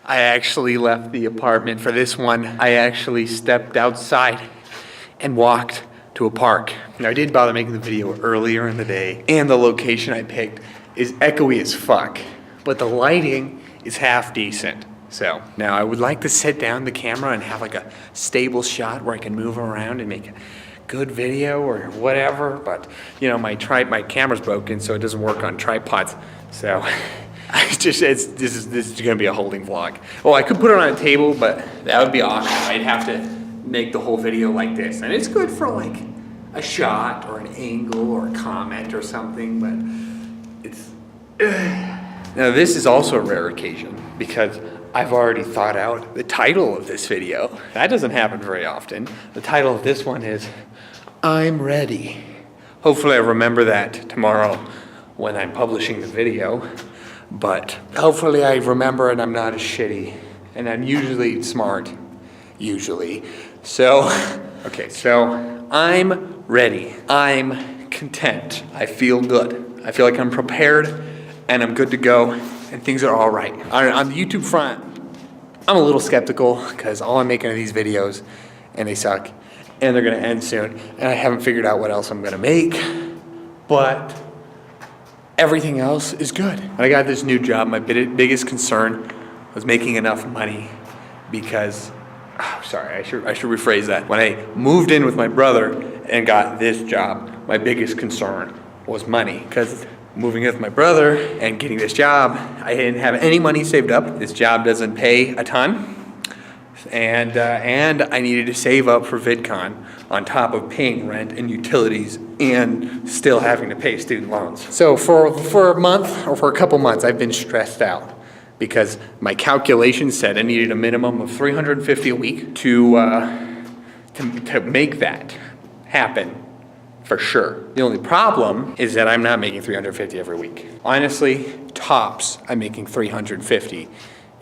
I actually left the apartment for this one. I actually stepped outside and walked to a park. Now, I did bother making the video earlier in the day, and the location I picked is echoey as fuck, but the lighting is half decent. So now I would like to set down the camera and have like a stable shot where I can move around and make a good video or whatever, but you know, my camera's broken, so it doesn't work on tripods. So this is gonna be a holding vlog. Well, I could put it on a table, but that would be awkward. I'd have to make the whole video like this, and it's good for like a shot or an angle or a comment or something, but it's now this is also a rare occasion because I've already thought out the title of this video. That doesn't happen very often. The title of this one is I'm Ready. Hopefully I remember that tomorrow when I'm publishing the video, but hopefully I remember and I'm not as shitty, and I'm usually smart, usually. So, okay, so I'm ready. I'm content. I feel good. I feel like I'm prepared and I'm good to go and things are all right. On the YouTube front, I'm a little skeptical because all I'm making are these videos and they suck and they're gonna end soon and I haven't figured out what else I'm gonna make, but everything else is good. And I got this new job. My biggest concern was making enough money because, I should rephrase that. When I moved in with my brother and got this job, my biggest concern was money because moving with my brother and getting this job, I didn't have any money saved up. This job doesn't pay a ton. And I needed to save up for VidCon on top of paying rent and utilities and still having to pay student loans. So for a month or for a couple months, I've been stressed out because my calculations said I needed a minimum of $350 a week to make that happen. For sure. The only problem is that I'm not making $350 every week. Honestly, tops, I'm making $350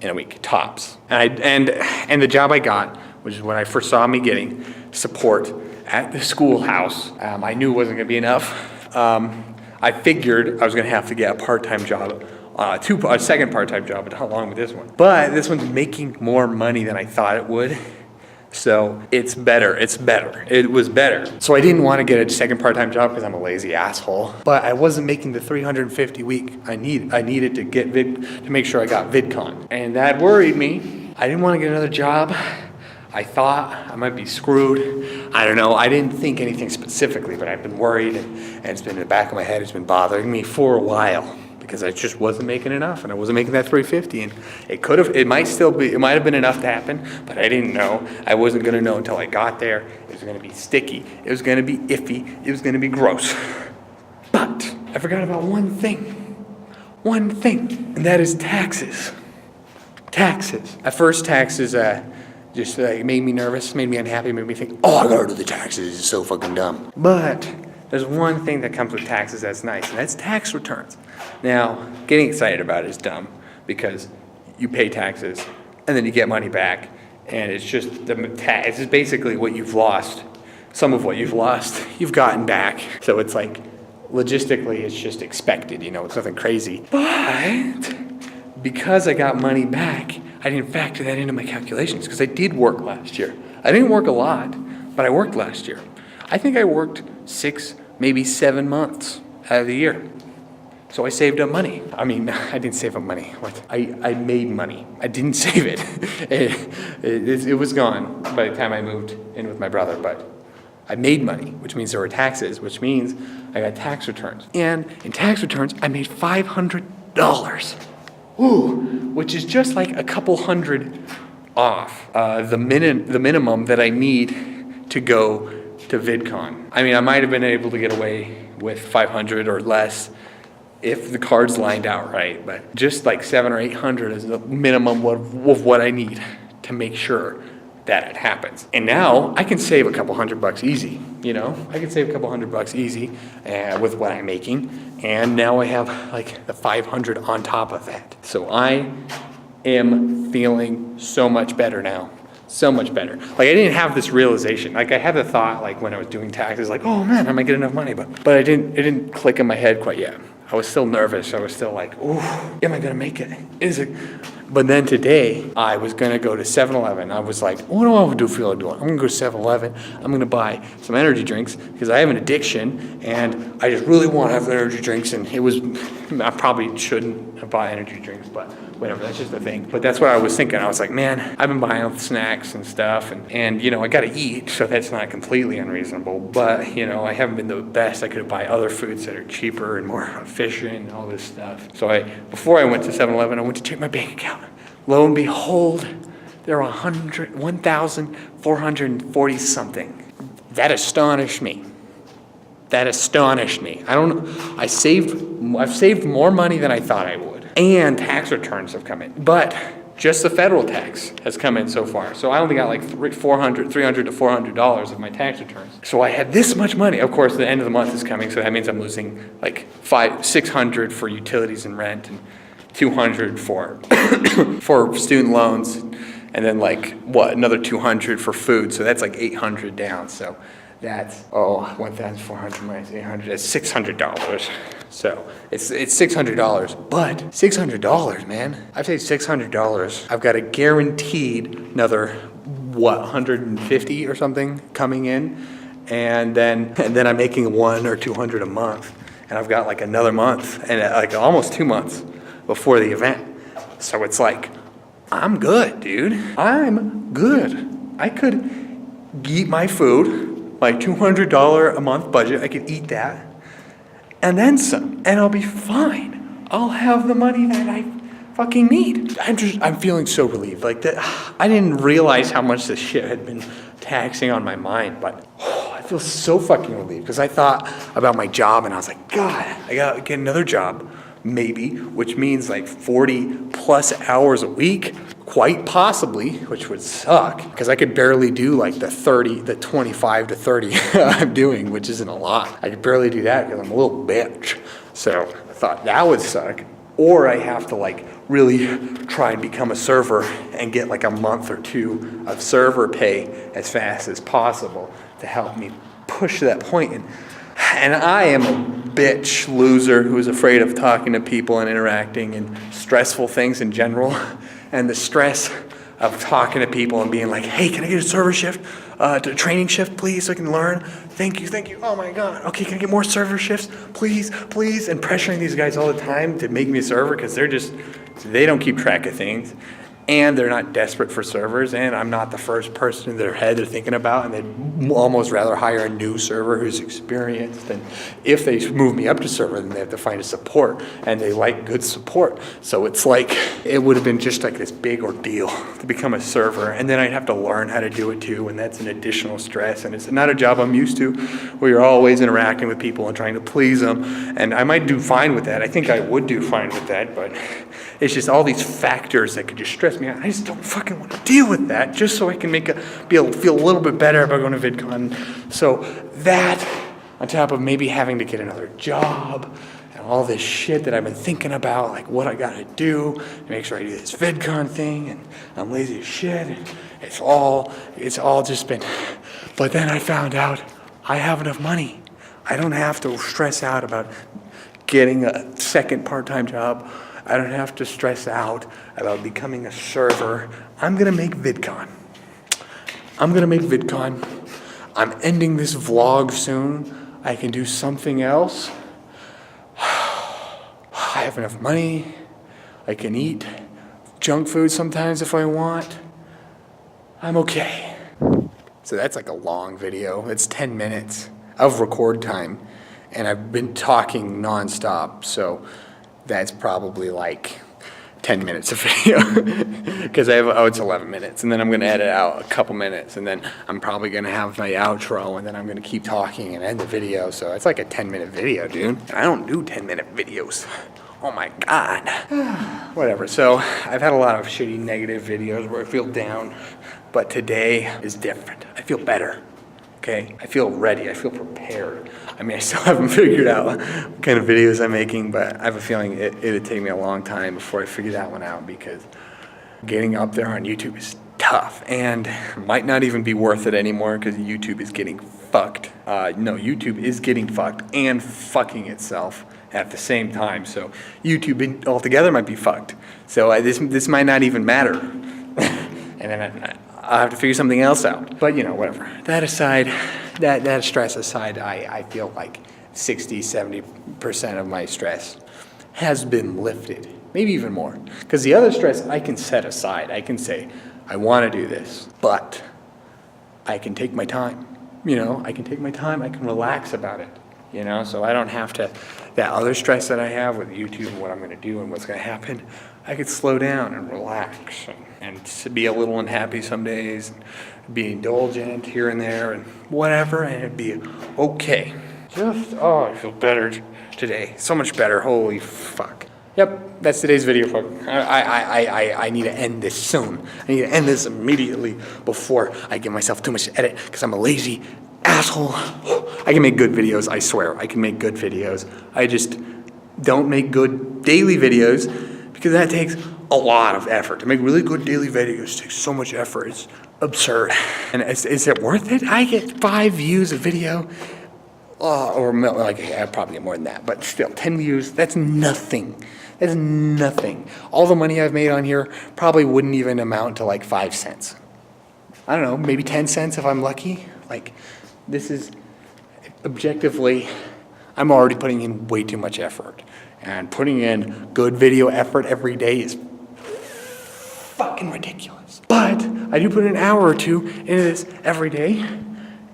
in a week, tops. And the job I got, which is when I first saw me getting support at the schoolhouse, I knew it wasn't gonna be enough. I figured I was gonna have to get a part-time job, a second part-time job along with this one. But this one's making more money than I thought it would. So it's better, it was better. So I didn't want to get a second part-time job because I'm a lazy asshole, but I wasn't making the $350 a week I needed to get to make sure I got VidCon. And that worried me. I didn't want to get another job. I thought I might be screwed. I don't know, I didn't think anything specifically, but I've been worried and it's been in the back of my head, it's been bothering me for a while. Because I just wasn't making enough, and I wasn't making that $350, and it might have been enough to happen, but I didn't know. I wasn't gonna know until I got there. It was gonna be sticky. It was gonna be iffy. It was gonna be gross. But I forgot about one thing, and that is taxes. Taxes. At first, taxes just made me nervous, made me unhappy, made me think, oh, I gotta do the taxes. It's so fucking dumb. But there's one thing that comes with taxes that's nice, and that's tax returns. Now, getting excited about it is dumb because you pay taxes and then you get money back, and it's just it's just basically what you've lost. Some of what you've lost, you've gotten back. So it's like logistically, it's just expected. You know, it's nothing crazy. But because I got money back, I didn't factor that into my calculations because I did work last year. I didn't work a lot, but I worked last year. I think I worked 6, maybe 7 months out of the year. So I saved up money. I mean, I didn't save up money. What? I made money. I didn't save it. It was gone by the time I moved in with my brother, but I made money, which means there were taxes, which means I got tax returns. And in tax returns, I made $500. Ooh, which is just like a couple hundred off the minimum that I need to go to VidCon. I mean, I might have been able to get away with 500 or less if the cards lined out right, but just like 700 or 800 is the minimum of what I need to make sure that it happens. And now I can save a couple $100 easy, you know? I can save a couple $100 easy with what I'm making, and now I have like the 500 on top of that. So I am feeling so much better now. So much better. Like I didn't have this realization. Like I had the thought, like when I was doing taxes, like, oh man, I might get enough money, but it didn't click in my head quite yet. I was still nervous. I was still like, ooh, am I gonna make it? But then today, I was gonna go to 7-Eleven. I was like, what do I feel like doing? I'm gonna go to 7-Eleven. I'm gonna buy some energy drinks because I have an addiction and I just really want to have energy drinks. And I probably shouldn't have bought energy drinks, but whatever, that's just the thing. But that's what I was thinking. I was like, man, I've been buying snacks and stuff and you know, I gotta eat, so that's not completely unreasonable. But, you know, I haven't been the best. I could buy other foods that are cheaper and more efficient and all this stuff. So before I went to 7-Eleven, I went to check my bank account. Lo and behold, there are 1,440 something. That astonished me. That astonished me. I don't know. I've saved more money than I thought I would. And tax returns have come in. But just the federal tax has come in so far. So I only got like $300 to $400 of my tax returns. So I had this much money. Of course, the end of the month is coming, so that means I'm losing like $600 for utilities and rent and $200 for student loans, and then like another $200 for food. So that's like $800 down. So that's 1,400 minus 800. That's $600. So it's $600, but $600, man. I've saved $600. I've got a guaranteed another 150 or something coming in, and then I'm making $100 or $200 a month, and I've got like another month and like almost 2 months before the event. So it's like, I'm good, dude. I'm good. I could eat my food, my $200 a month budget. I could eat that and then some, and I'll be fine. I'll have the money that I fucking need. I'm feeling so relieved. Like that, I didn't realize how much this shit had been taxing on my mind, but I feel so fucking relieved because I thought about my job and I was like, God, I gotta get another job. Maybe, which means like 40 plus hours a week, quite possibly, which would suck because I could barely do like the 25 to 30 I'm doing, which isn't a lot. I could barely do that because I'm a little bitch. So I thought that would suck. Or I have to like really try and become a server and get like a month or two of server pay as fast as possible to help me push that point. And I am a bitch loser who's afraid of talking to people and interacting and stressful things in general. And the stress of talking to people and being like, hey, can I get a server shift, a training shift, please, so I can learn? Thank you. Oh my God. Okay, can I get more server shifts, please? And pressuring these guys all the time to make me a server because they don't keep track of things. And they're not desperate for servers, and I'm not the first person in their head they're thinking about, and they'd almost rather hire a new server who's experienced. And if they move me up to server, then they have to find a support, and they like good support. So it's like, it would have been just like this big ordeal to become a server, and then I'd have to learn how to do it too, and that's an additional stress, and it's not a job I'm used to, where you're always interacting with people and trying to please them, and I might do fine with that. I think I would do fine with that, but it's just all these factors that could just stress me out. I just don't fucking want to deal with that just so I can be able to feel a little bit better about going to VidCon. So that, on top of maybe having to get another job and all this shit that I've been thinking about, like what I gotta do to make sure I do this VidCon thing, and I'm lazy as shit, and it's all just been, but then I found out I have enough money. I don't have to stress out about getting a second part-time job. I don't have to stress out about becoming a server. I'm gonna make VidCon. I'm ending this vlog soon. I can do something else. I have enough money. I can eat junk food sometimes if I want. I'm okay. So that's like a long video. It's 10 minutes of record time, and I've been talking nonstop, so that's probably like 10 minutes of video because it's 11 minutes, and then I'm gonna edit out a couple minutes, and then I'm probably gonna have my outro, and then I'm gonna keep talking and end the video. So it's like a 10-minute video, dude. And I don't do 10-minute videos. Oh my God. Whatever. So I've had a lot of shitty negative videos where I feel down, but today is different. I feel better. Okay, I feel ready, I feel prepared. I mean, I still haven't figured out what kind of videos I'm making, but I have a feeling it'd take me a long time before I figure that one out, because getting up there on YouTube is tough and might not even be worth it anymore because YouTube is getting fucked. YouTube is getting fucked and fucking itself at the same time. So YouTube altogether might be fucked. So this might not even matter. And then I'll have to figure something else out. But whatever. That aside, that stress aside, I feel like 60-70% of my stress has been lifted. Maybe even more. Because the other stress I can set aside. I can say, I want to do this, but I can take my time. I can take my time. I can relax about it. So I don't have to, that other stress that I have with YouTube and what I'm going to do and what's going to happen, I could slow down and relax and be a little unhappy some days, and be indulgent here and there and whatever, and it'd be okay. I feel better today. So much better. Holy fuck. Yep, that's today's video, folks. I need to end this soon. I need to end this immediately before I give myself too much to edit because I'm a lazy asshole. I can make good videos, I swear. I can make good videos. I just don't make good daily videos because that takes a lot of effort. To make really good daily videos takes so much effort. It's absurd. And is it worth it? I get 5 views a video. Or like, I probably get more than that, but still, 10 views, that's nothing. That's nothing. All the money I've made on here probably wouldn't even amount to like 5 cents. I don't know, maybe 10 cents if I'm lucky. Like, this is objectively, I'm already putting in way too much effort. And putting in good video effort every day is fucking ridiculous. But I do put an hour or 2 into this every day.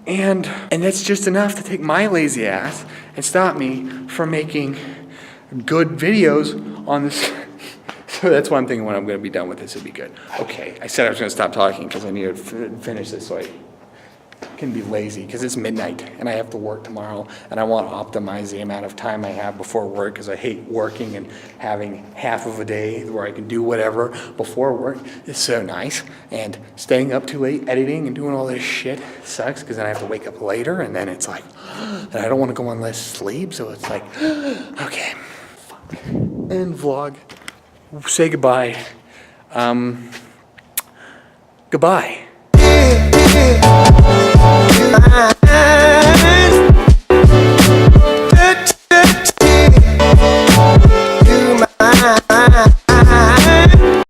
And that's just enough to take my lazy ass and stop me from making good videos on this. So that's one thing when I'm going to be done with this, it'll be good. Okay, I said I was going to stop talking because I need to finish this so I can be lazy because it's midnight and I have to work tomorrow and I want to optimize the amount of time I have before work because I hate working and having half of a day where I can do whatever before work is so nice, and staying up too late editing and doing all this shit sucks because then I have to wake up later and then it's like, and I don't want to go on less sleep, so it's like, okay, fuck. End vlog. Say goodbye. Goodbye.